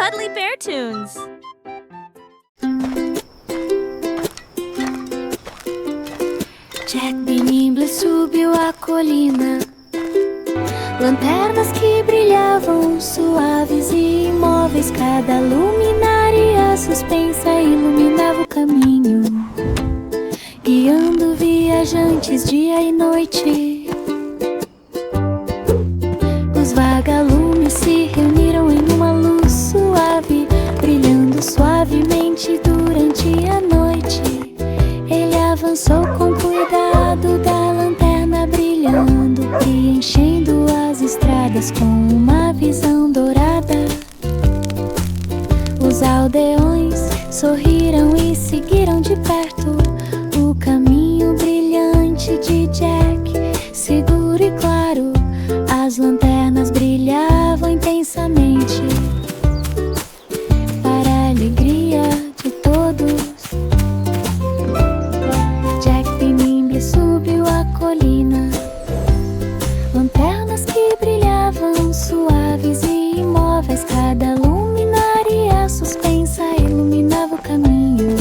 Cuddly Bear Tunes. Jack Nimble subiu a colina. Lanternas que brilhavam suaves e imóveis. Cada luminária suspensa iluminava o caminho, guiando viajantes dia e noite. Os vagalumes se reuniram em uma luz suave, brilhando suavemente durante a noite. Ele avançou com cuidado da lanterna brilhando e enchendo as estradas com uma visão dourada. Os aldeões sorriram e seguiram de perto o caminho brilhante de Jack, seguro e claro. As lanternas brilhavam intensamente para a alegria de todos. Jack Nimble subiu a colina. Lanternas que brilhavam suaves e imóveis. Cada luminária suspensa iluminava o caminho,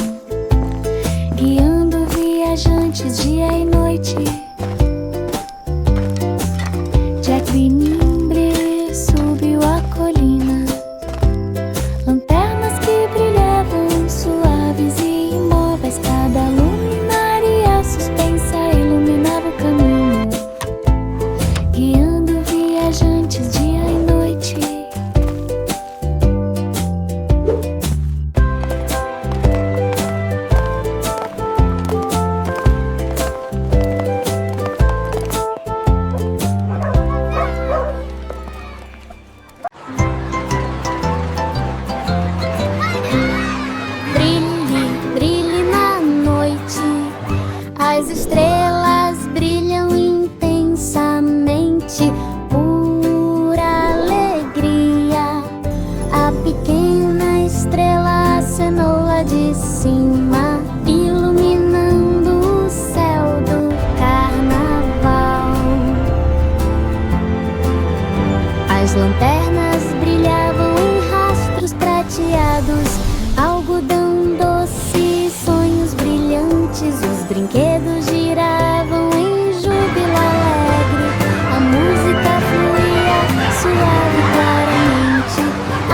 guiando viajantes dia e noite. Jack Nimble subiu a colina. Lanternas que brilhavam suaves e imóveis. Cada luminária suspensa iluminava o caminho, guiando viajantes dia e noite. Brilhe, brilhe na noite. As estrelas brilham intensamente. Pura alegria. A pequena estrela acenou lá de cima, iluminando o céu do carnaval. As lanternas brilhavam em rastros prateados, algodão doce, sonhos brilhantes. Os brinquedos giravam em júbilo alegre. A música fluía suave e claramente.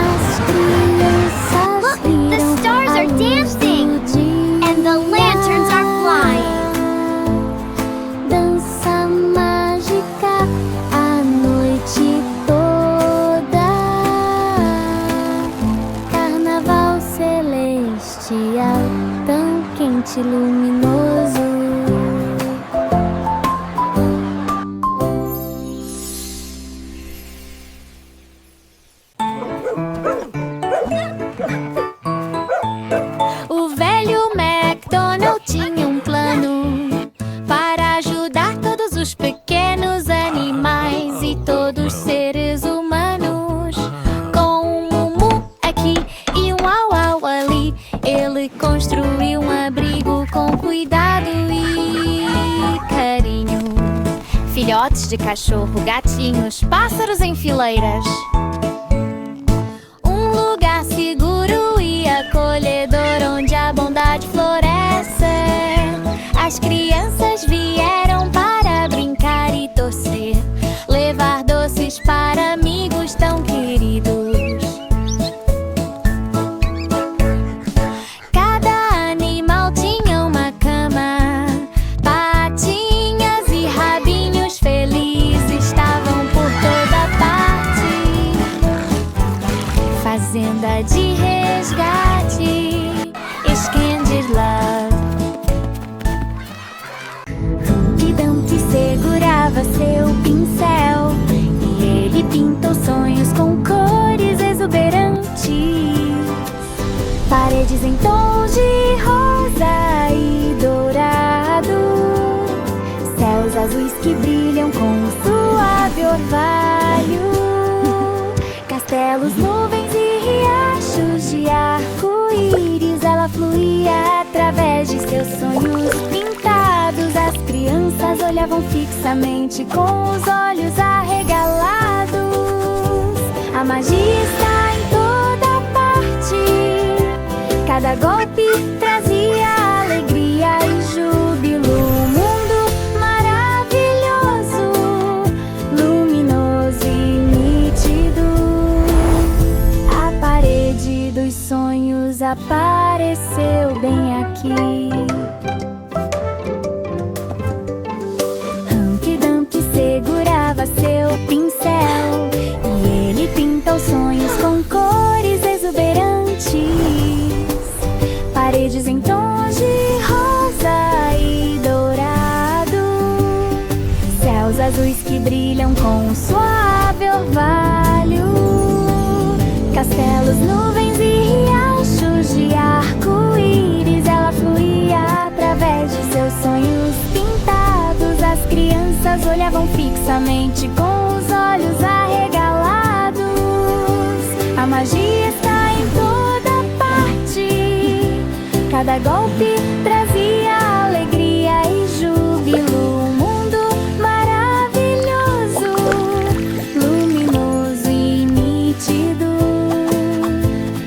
As crianças Look, the viram stars a are luz dancing, do dia. and the lanterns are flying. Dança mágica a noite toda. Carnaval celestial, tão quente e luminoso. O velho MacDonald tinha um plano para ajudar todos os pequenos animais e todos os seres humanos. Com um mu aqui e um au-au ali, ele construiu um abrigo com cuidado e carinho. Filhotes de cachorro, gatinhos, pássaros em fileiras. Um lugar seguro e acolhedor onde a bondade floresce. As crianças vieram para brincar e torcer, levar doces para amigos tão queridos. Cada animal tinha uma cama, patinhas e rabinhos felizes estavam por toda parte. Fazenda de resgate, Scandied Love. Dante segurava seu pincel e ele pintou sonhos com cores exuberantes. Paredes em tons de rosa e dourado, céus azuis que brilham com um suave orvalho, castelos, nuvens e riachos de arco-íris. Ela fluía através de seus sonhos pintados. As crianças olhavam fixamente com os olhos arregalados. A magia está em toda parte. Cada golpe trazia alegria e júbilo. Um mundo maravilhoso, luminoso e nítido. A parede dos sonhos apareceu bem aqui. Humpty Dumpty segurava seu pincel e ele pintou sonhos com cores exuberantes. Paredes em tons de rosa e dourado, céus azuis que brilham com um suave orvalho, castelos, nuvens e riachos de arco-íris. Ela fluía através de seus sonhos pintados. As crianças olhavam fixamente com os olhos arregalados. A magia está em toda parte. Cada golpe trazia alegria e júbilo. Um mundo maravilhoso, luminoso e nítido.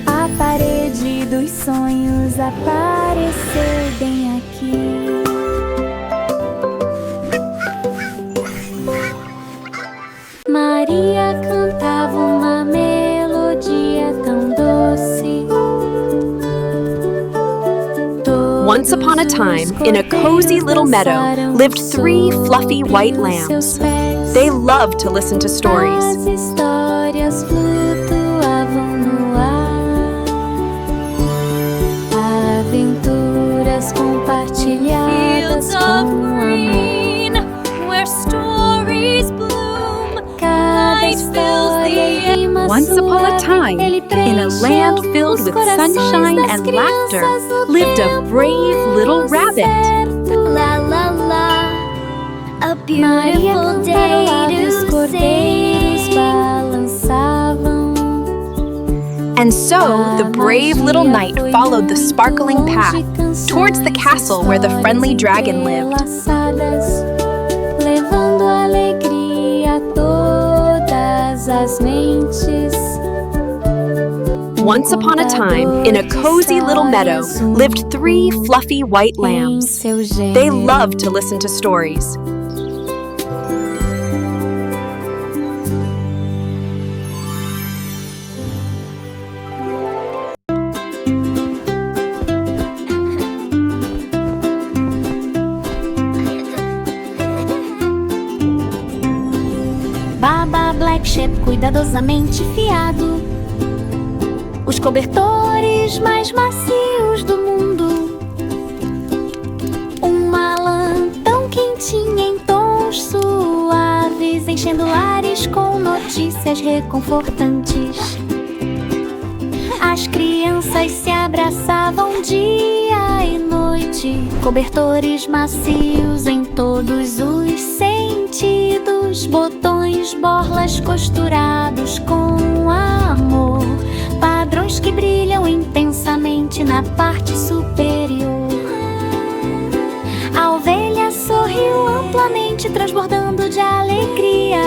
A parede dos sonhos apareceu bem aqui. Maria cantava uma melodia tão doce. Once upon a time, in a cozy little meadow, lived 3 fluffy white lambs. They loved to listen to stories. As histórias flutuavam no ar, aventuras compartilhadas com amor. where stories bloom. Cada história rima Once upon a time, in a land filled with sunshine and laughter, lived a brave little rabbit. La la la, a Maria beautiful cantarolava, day os to cordeiros sing. balançavam. And so the brave little knight followed the sparkling path towards the castle where the friendly dragon lived. Levando alegria a todas as mentes. Once upon a time, in a cozy little meadow, lived 3 fluffy white lambs. They loved to listen to stories. Baba Black Sheep cuidadosamente fiado, os cobertores mais macios do mundo. Uma lã tão quentinha em tons suaves, enchendo lares com notícias reconfortantes. As crianças se abraçavam dia e noite, cobertores macios em todos os sentidos, botões, borlas costurados com amor, padrões que brilham intensamente na parte superior. A ovelha sorriu amplamente, transbordando de alegria,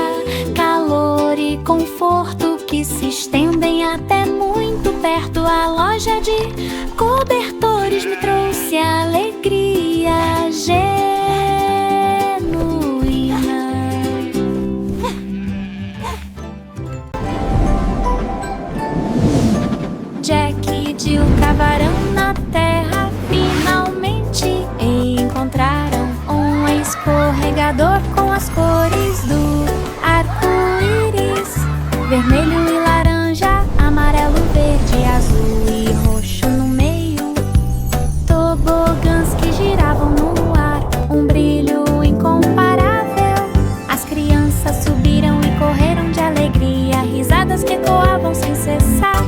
calor e conforto que se estendem até muito perto. A loja de cobertores me trouxe alegria genuína. Jack e Jill cavaram na terra, finalmente encontraram um escorregador com as cores do arco-íris: vermelho e laranja, amarelo, verde, azul e roxo no meio. Tobogãs que giravam no ar, um brilho incomparável. As crianças subiram e correram de alegria, risadas que ecoavam sem cessar.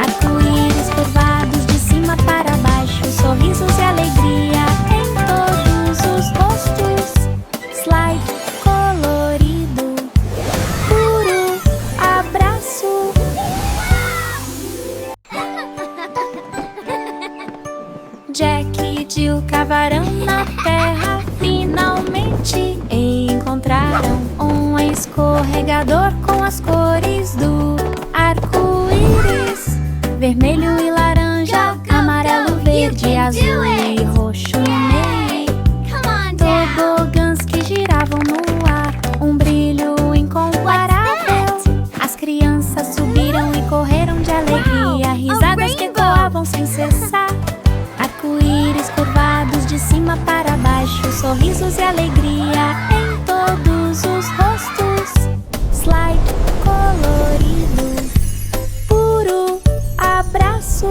Arco-íris curvados de cima para baixo, sorrisos e alegria em todos os rostos. Slide colorido, puro abraço. Jack e Jill cavaram na terra, finalmente encontraram um escorregador com as cores do arco-íris: vermelho e laranja, amarelo sorrisos e alegria em todos os rostos. Slide colorido, puro abraço.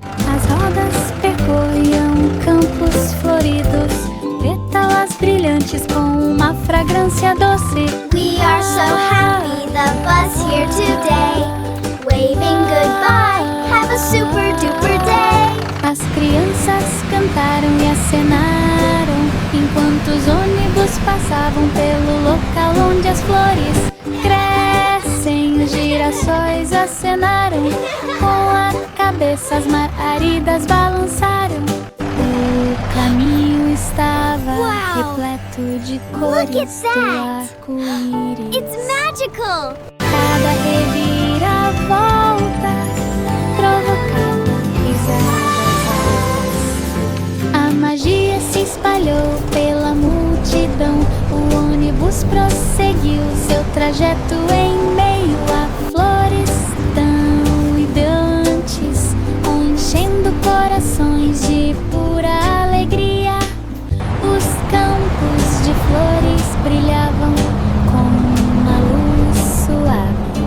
As rodas percorriam campos floridos, pétalas brilhantes com uma fragrância doce. We are so happy the bus here today. Waving goodbye, have a super duper day. As crianças cantaram e acenaram enquanto os ônibus passavam pelo local onde as flores crescem. Os girassóis acenaram, com a cabeça as maridas balançaram. O caminho estava repleto de cores Look at that. do arco-íris. It's magical! Cada reviravolta provocava risadas. A magia se espalhou pela multidão. O ônibus prosseguiu seu trajeto em meio a flores tão hidrantes, enchendo corações de pura alegria. Os campos de flores brilhavam com uma luz suave.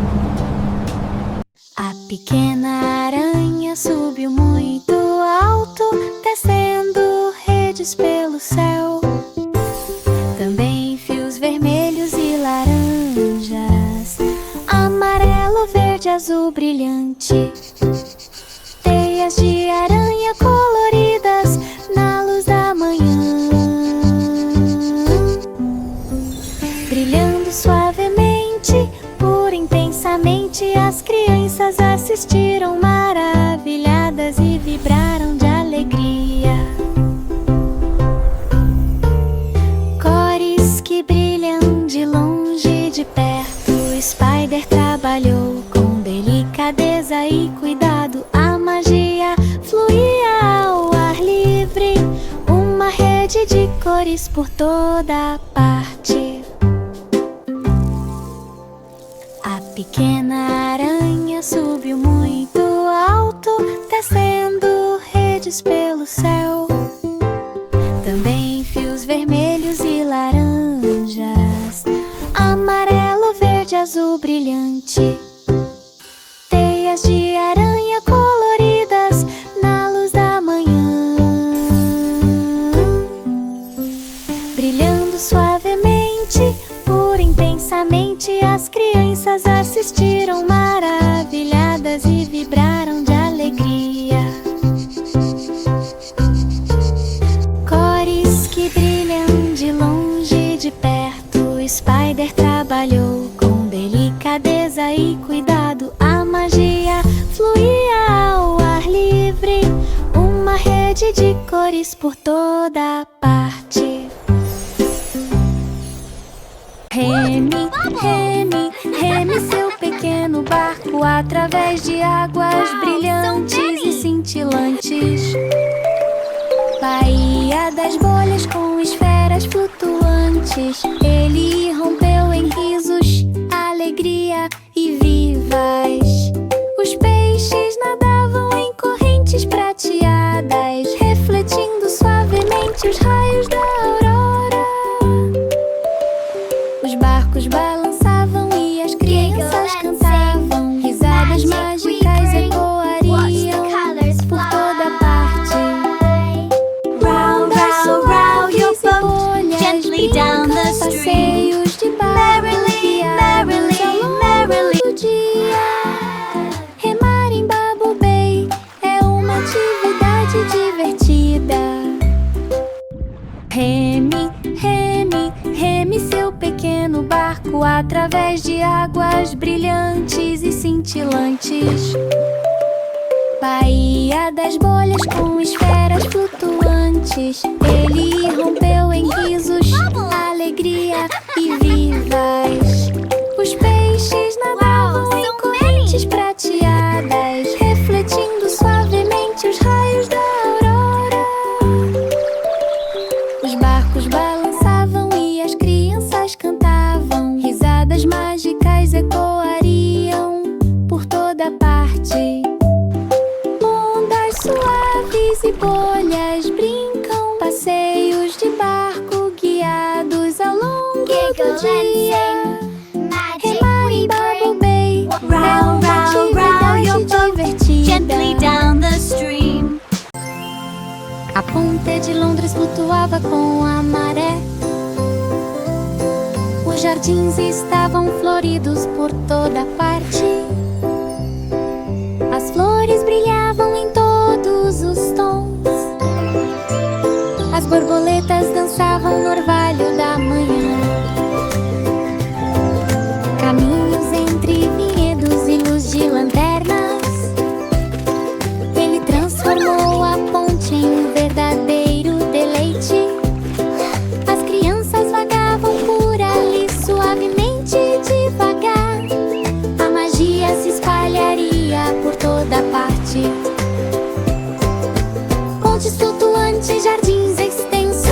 A pequena aranha subiu muito alto, tecendo redes pelo céu. Também fios vermelhos e laranjas, amarelo, verde, azul brilhante. Teias de aranha coloridas na luz da manhã, brilhando suavemente, pura intensamente. As crianças assistiram maravilhadas e vibraram de alegria. Cores que brilham de longe, de perto. Spider trabalhou com delicadeza e cuidado. A magia fluía ao ar livre, uma rede de cores por toda parte. A pequena aranha subiu muito alto, tecendo redes pelo céu. Também fios vermelhos e laranjas, amarelo, verde, azul brilhante. Teias de aranha coloridas na luz da manhã, brilhando suavemente, pura intensamente. As crianças assistiram maravilhadas e vibraram de alegria. Cores que brilham de longe, de perto. Spider trabalhou com delicadeza e cuidado. A magia fluía ao ar livre, uma rede de cores por toda parte. Reme, reme, reme seu pequeno barco através de águas brilhantes e cintilantes. Baía das bolhas com esferas flutuantes. Ele rompeu em risos, alegria e vivas. Os peixes nadavam em correntes prateadas, refletindo suavemente os raios da aurora. Os barcos balançavam e as crianças cantavam. Risadas mágicas ecoariam por toda parte. Row, row, row your boat gently down the stream. Passeios de barco, Merrily, merrily, merrily. do dia. Remar em Bubble Bay é uma atividade divertida. Reme, reme, reme seu pequeno barco através de águas brilhantes e cintilantes. Baía das bolhas com esferas flutuantes. Ele rompeu em risos, alegria e vivas. Os peixes nadavam em correntes prateadas, refletindo suavemente os raios da aurora. Os barcos balançavam e as crianças cantavam. Risadas mágicas ecoariam por toda parte. Ondas suaves e bolhas brincam, passeiam Tietê de Londres flutuava com a maré. Os jardins estavam floridos por toda parte. As flores brilhavam em todos os tons. As borboletas dançavam no orvalho da manhã. Caminhos entre vinhedos e luz de lanternas. Ele transformou a ponte em um verdadeiro deleite. As crianças vagavam por ali suavemente e devagar. A magia se espalharia por toda parte. Pontes flutuantes, jardins extensos.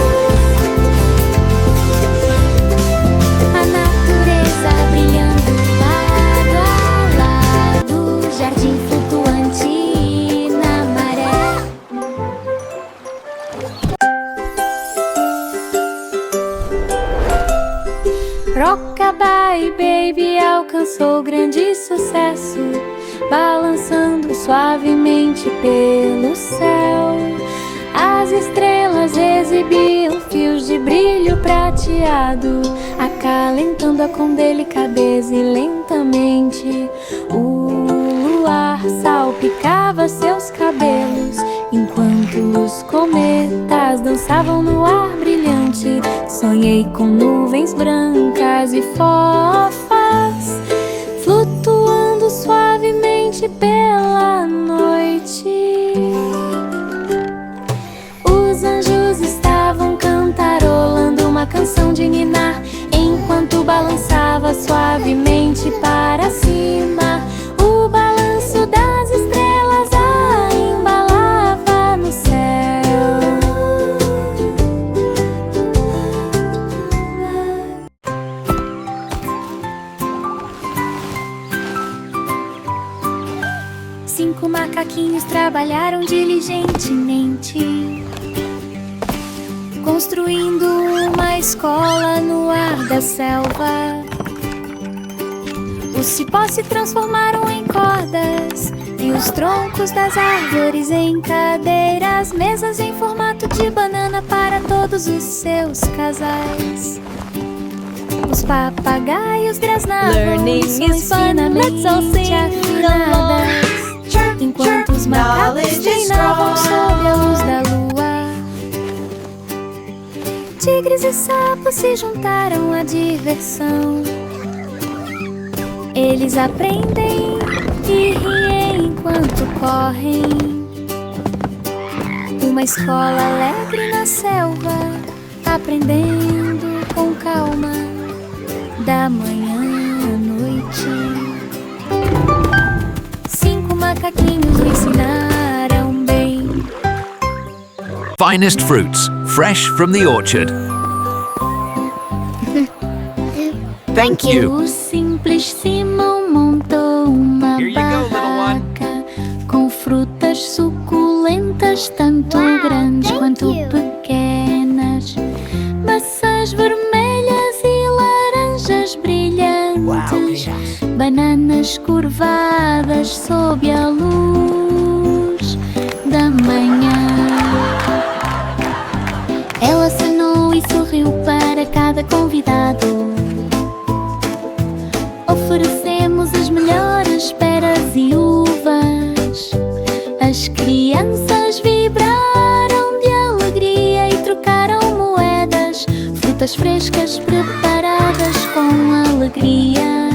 A natureza brilhando lado a lado. Jardim flutuante na maré. Rockabye Baby alcançou grande sucesso, balançando suavemente pelo céu. As estrelas exibiam fios de brilho prateado, acalentando-a com delicadeza e lentamente. O luar salpicava seus cabelos, enquanto os cometas dançavam no ar brilhante. Sonhei com nuvens brancas e fofas, flutuando suavemente pela noite. Os anjos estavam cantarolando uma canção de ninar, enquanto balançava suavemente para cima. O balanço das estrelas a embalava no céu. Cinco macaquinhos trabalharam diligentemente, construindo uma escola no ar da selva. Os cipós se transformaram em cordas e os troncos das árvores em cadeiras, mesas em formato de banana para todos os seus casais. Os papagaios grasnavam Learning is fun, let's all sing afinadas, enquanto os macacos treinavam sob a luz da lua. Tigres e sapos se juntaram à diversão. Eles aprendem e riem enquanto correm. Uma escola alegre na selva, aprendendo com calma, da manhã à noite. Cinco macaquinhos o ensinaram bem. Finest fruits, fresh from the orchard. Thank you. O simples Simão montou uma Here you go, little one. barraca com frutas suculentas, tanto grandes thank quanto you. pequenas, maçãs vermelhas e laranjas brilhantes, bananas curvadas sob a luz da manhã. Ela acenou e sorriu para cada convidado. Oferecemos as melhores peras e uvas. As crianças vibraram de alegria e trocaram moedas, frutas frescas preparadas com alegria.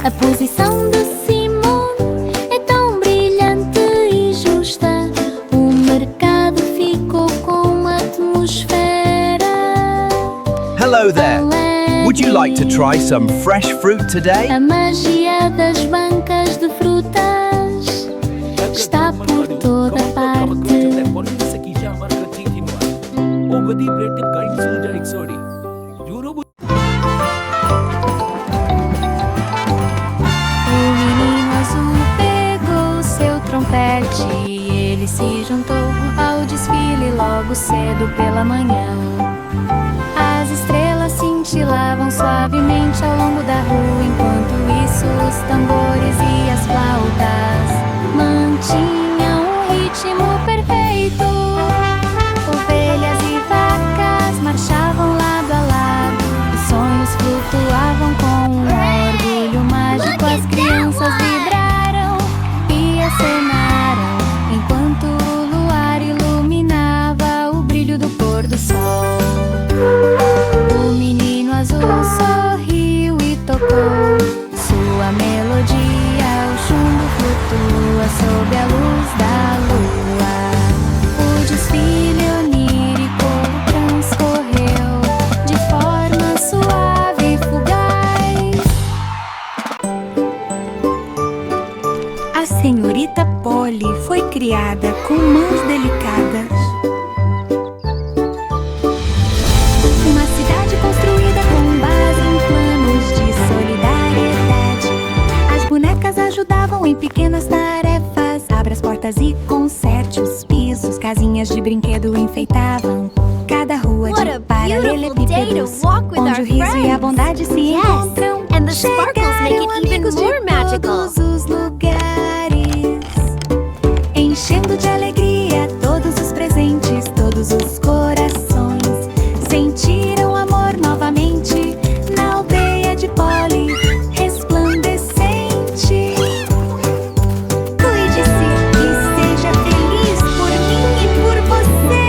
A posição de Simone é tão brilhante e justa. O mercado ficou com atmosfera. Hello there. Would you like to try some fresh fruit today? A magia das bancas de frutas está por toda parte. O menino azul pegou seu trompete e ele se juntou ao desfile logo cedo pela manhã. As estrelas cintilavam suavemente ao longo da rua, enquanto isso os tambores e as flautas mantinham um ritmo perfeito. sob a luz da lua. O desfile onírico transcorreu de forma suave e fugaz. A senhorita Polly foi criada com mãos delicadas. Uma cidade construída com base em planos de solidariedade. As bonecas ajudavam em pequenas tarefas. Abra as portas e conserte os pisos. Casinhas de brinquedo enfeitavam cada rua What de a beautiful day to paralelepípedos, walk with onde our o riso e a friends. bondade se Yes, encontram. and the sparkles make it Chegaram even amigos more de magical. todos os lugares, enchendo de alegria todos os presentes, todos os corações. Sentiram amor novamente na aldeia de Polly, resplandecente. Cuide-se e seja feliz por mim e por você.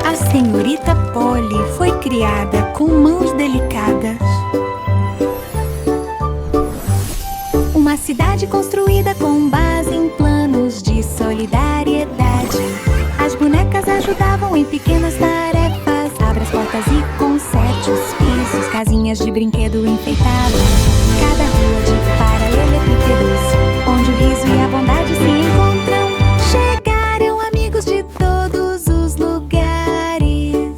A senhorita Polly foi criada com mãos delicadas. Uma cidade construída com base em planos de solidariedade. As bonecas ajudavam em pequenas tarefas. Abra as portas e conserte os pisos. Casinhas de brinquedo enfeitavam cada rua de paralelepípedos, onde o riso e a bondade se encontram. Chegaram amigos de todos os lugares,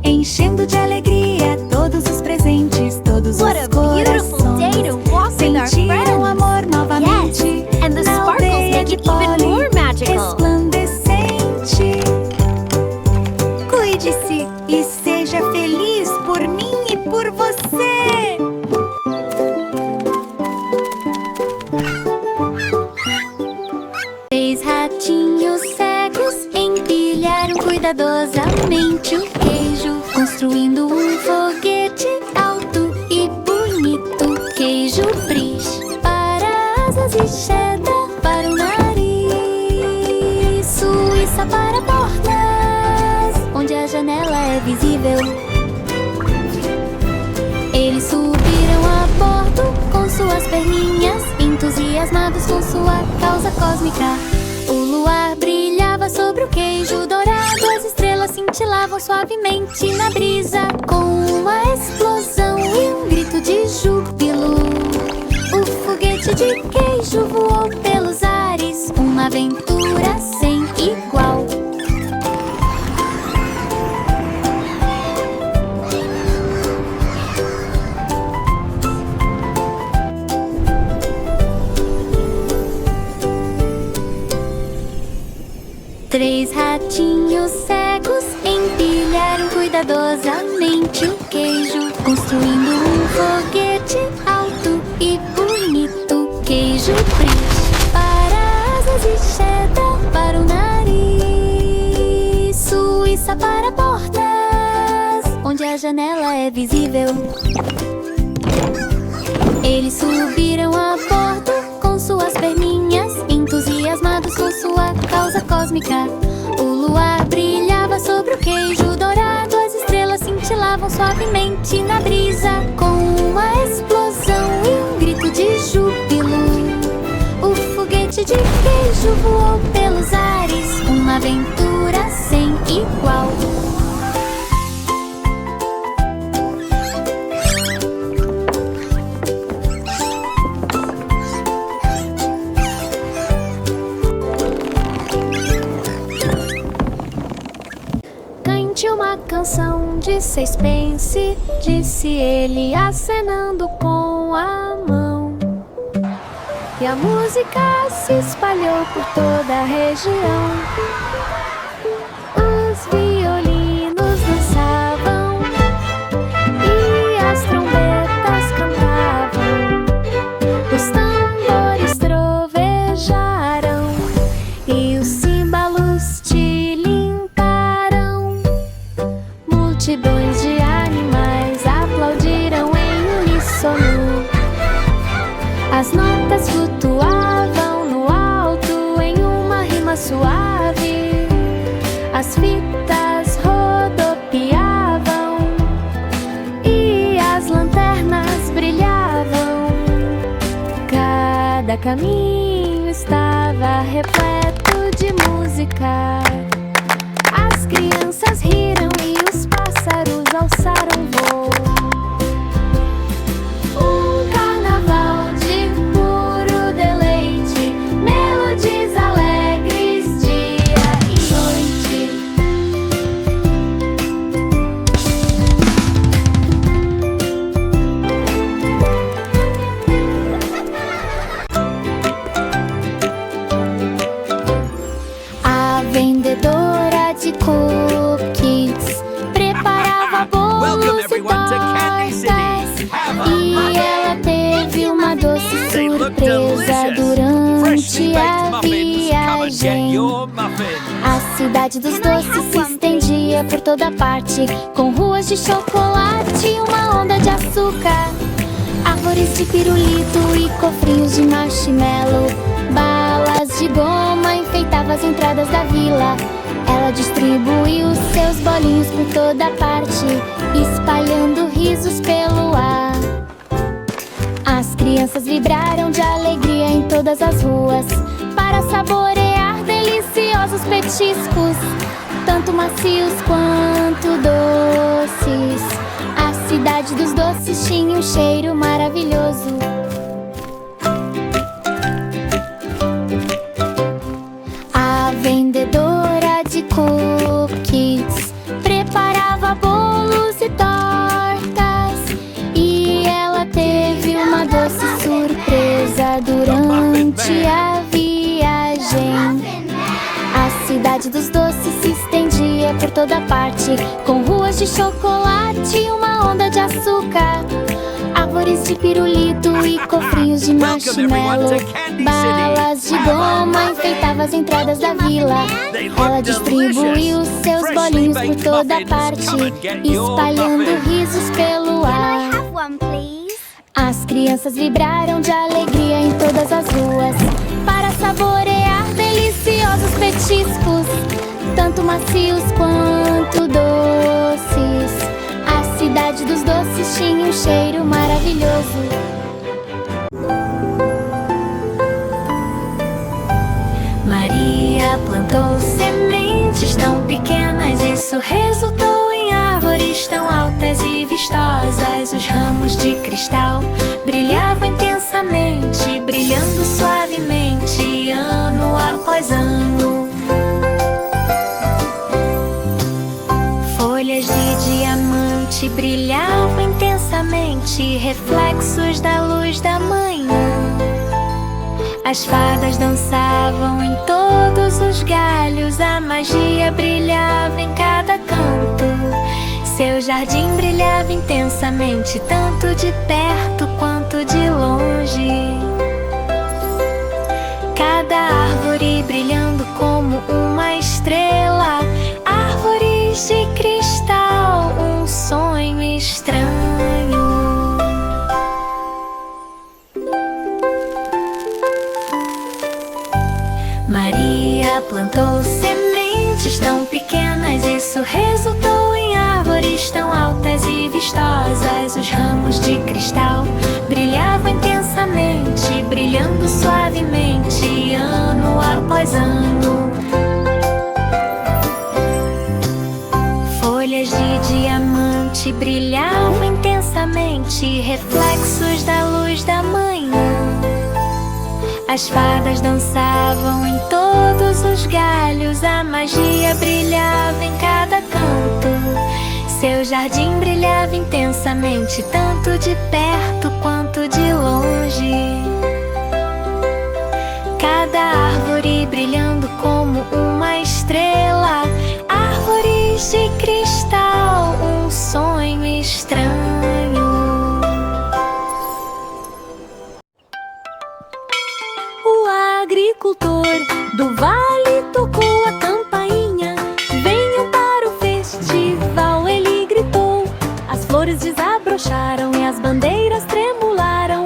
enchendo de alegria todos os presentes, todos What os a beautiful day to corações. walk with our Sentiram friends. amor novamente. Yes, and the na sparkles aldeia make de it even Polly, more magical. resplandecente. Cuide-se e seja feliz por mim e por você. Três ratinhos cegos empilharam cuidadosamente o queijo, construindo um foguete alto e bonito. Queijo brie para asas e cheddar para o nariz. Suíça para portas, onde a janela é visível. Eles subiram a bordo com suas perninhas, entusiasmados com sua causa cósmica. O luar brilhava sobre o queijo dourado, as estrelas cintilavam suavemente na brisa. Com uma explosão e um grito de júbilo, o foguete de queijo voou pelos ares, uma aventura sem igual. Três ratinhos cegos empilharam cuidadosamente o queijo, construindo um foguete alto e bonito. Queijo brie para asas e cheddar para o nariz. Suíça para portas, onde a janela é visível. Eles subiram a bordo com suas perninhas, entusiasmados com sua causa cósmica. O luar brilhava sobre o queijo dourado, as estrelas cintilavam suavemente na brisa. Com uma explosão e um grito de júbilo, o foguete de queijo voou pelos ares, uma aventura sem igual. Cante uma canção de suspense, disse ele, acenando com a mão. E a música se espalhou por toda a região. Os violinos dançavam e as trombetas cantavam. Os tambores trovejaram e os símbolos tilintaram. Multidões de animais aplaudiram em uníssono. As notas flutuavam no alto em uma rima suave. caminho estava repleto de música. As crianças riram e os pássaros alçaram voo. Um carnaval de puro deleite, melodias alegres dia e noite. A vendedora de cookies preparava bolos Welcome e everyone to Candy City. tortas, Have a e muffin. ela teve uma doce They look surpresa delicious. Freshly durante baked a muffins. Come and get viagem. your muffin. A cidade dos doces se estendia por toda parte, com ruas de chocolate e uma onda de açúcar. Árvores de pirulito e cofrinhos de marshmallow. Balas de goma enfeitavam as entradas da vila. Ela distribuiu seus bolinhos por toda parte, espalhando risos pelo ar. As crianças vibraram de alegria em todas as ruas, para saborear deliciosos petiscos, tanto macios quanto doces. A cidade dos doces tinha um cheiro maravilhoso. A vendedora de cookies preparava bolos e tortas, e ela teve uma doce surpresa durante a viagem. A cidade dos doces se estendia por toda parte, com ruas de chocolate e uma onda de açúcar. Árvores de pirulito e cofrinhos de marshmallow. Balas de goma enfeitavam as entradas da vila. Ela distribuiu seus bolinhos por toda parte, espalhando risos pelo Can I ar. have one, please? As crianças vibraram de alegria em todas as ruas, para saborear deliciosos petiscos, tanto macios quanto doces. A cidade dos doces tinha um cheiro maravilhoso. Maria plantou sementes tão pequenas, isso resultou em árvores tão altas e vistosas. Os ramos de cristal brilhavam intensamente, brilhando suavemente, ano após ano. Folhas de diamante brilhavam intensamente, reflexos da luz da manhã. As fadas dançavam em todos os galhos, a magia brilhava em cada canto. Seu jardim brilhava intensamente, tanto de perto quanto de longe. Cada árvore brilhando como uma estrela, árvores de cristal, um sonho estranho. Maria plantou sementes tão pequenas, isso resultou em árvores tão altas e vistosas. Os ramos de cristal brilhavam intensamente, brilhando suavemente, ano após ano. Folhas de diamante brilhavam intensamente, reflexos da luz da manhã. As fadas dançavam em todos os galhos, a magia brilhava em cada canto. Seu jardim brilhava intensamente, tanto de perto quanto de longe. Cada árvore brilhando como uma estrela, árvores de cristal, um sonho estranho. O agricultor do vale tocou a campainha. Venham para o festival, ele gritou. As flores desabrocharam e as bandeiras tremularam,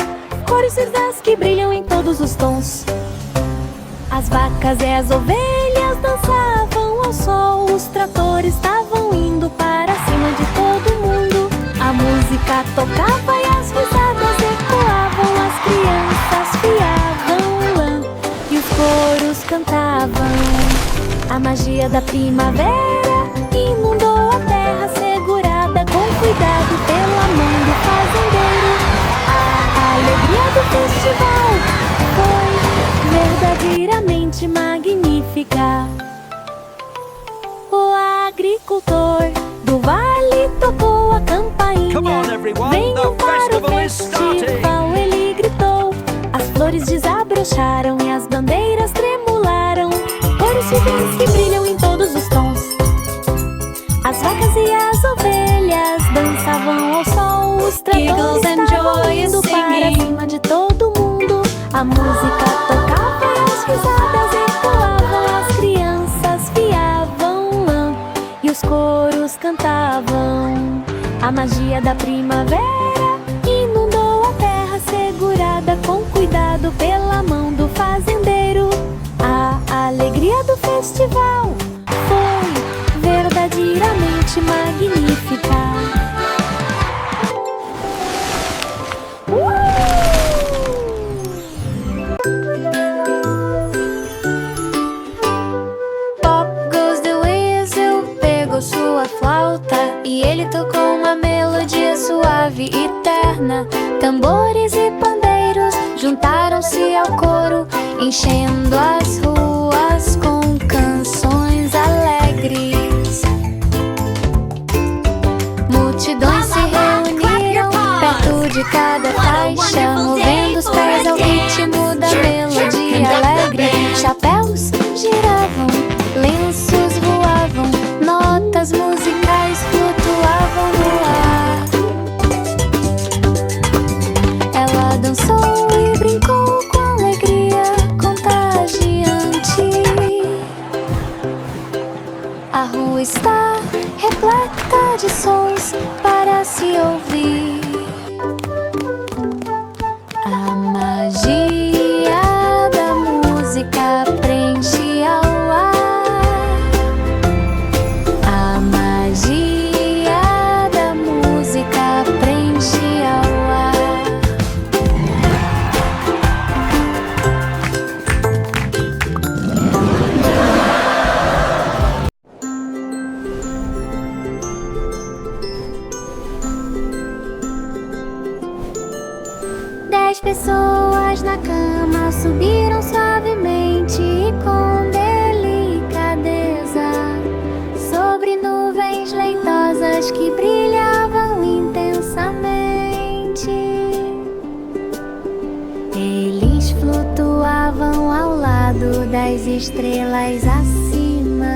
cores vivas que brilham em todos os tons. As vacas e as ovelhas dançavam ao sol, os tratores estavam indo para cima de todo mundo. A música tocava e as risadas ecoavam, as crianças fiavam cantavam. A magia da primavera inundou a terra, segurada com cuidado pela mão do fazendeiro. A alegria do festival foi verdadeiramente magnífica. O agricultor do vale tocou a campainha. Come on, everyone, Venham the para o festival is starting. festival, ele gritou. As flores desabrocharam e as bandeiras tremularam. Cores viventes que brilham em todos os tons. As vacas e as ovelhas dançavam ao sol. Os tratores estavam indo para cima de todo mundo. A música tocava e as risadas ecoavam. As crianças fiavam lã e os coros cantavam. A magia da primavera inundou a terra, segurada com cuidado pela mão do fazendeiro. A alegria do festival foi verdadeiramente magnífica. Pop Goes the Weasel pegou sua flauta e ele tocou uma melodia suave e terna. Tambores e pandeiros juntaram-se ao coro, enchendo as ruas com canções alegres. Multidões se reuniram perto de cada faixa, movendo os pés ao ritmo da melodia alegre. Chapéus giravam, lenços voavam, notas musicais flutuavam no ar. Ela dançou e brincou com alegria contagiante. A rua está repleta de sons para se ouvir. A magia da música preenche ao ar. A magia da música preenche ao ar. Dez pessoas na cama subiram suavemente e com delicadeza sobre nuvens leitosas que brilhavam intensamente. Eles flutuavam ao lado das estrelas acima,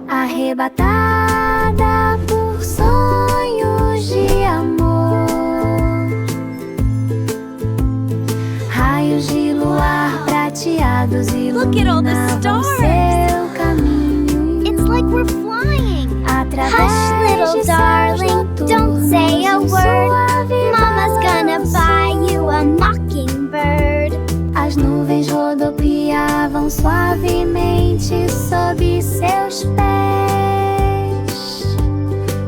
arrebatada por sonhos de amor. Raios de luar prateados Look at all the iluminavam stars. seu caminho. It's like we're flying. Através Hush, little de darling, céus don't say a noturnos, word. suave Mama's gonna balanço. buy you a mockingbird. As nuvens rodopiavam suavemente sob seus pés,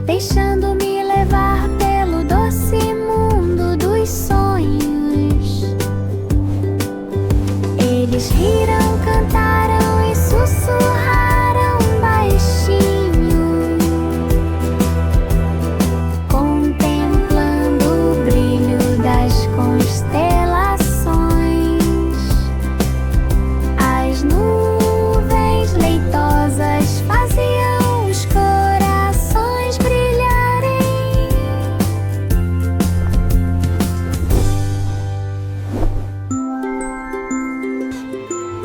deixando-me levar pelo doce mundo dos sonhos. Eles riram, cantaram e sussurraram baixinho, contemplando o brilho das constelações. As nuvens leitosas faziam os corações brilharem.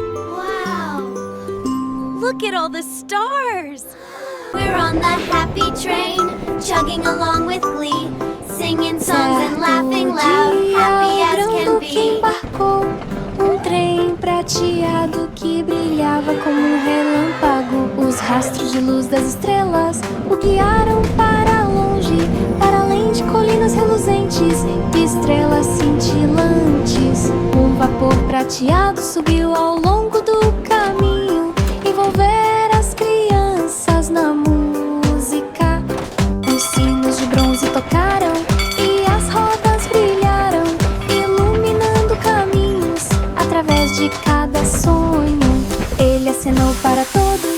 Wow. Look at all the stars. We're on the happy train, chugging along with glee, singing songs and laughing loud, happy as can que be. embarcou trem prateado que brilhava como um relâmpago. Os rastros de luz das estrelas o guiaram para longe, para além de colinas reluzentes e estrelas cintilantes. Um vapor prateado subiu ao longo do caminho, envolver as crianças na música. Os sinos de bronze tocaram e as rodas brilharam, iluminando caminhos através de cada para todos.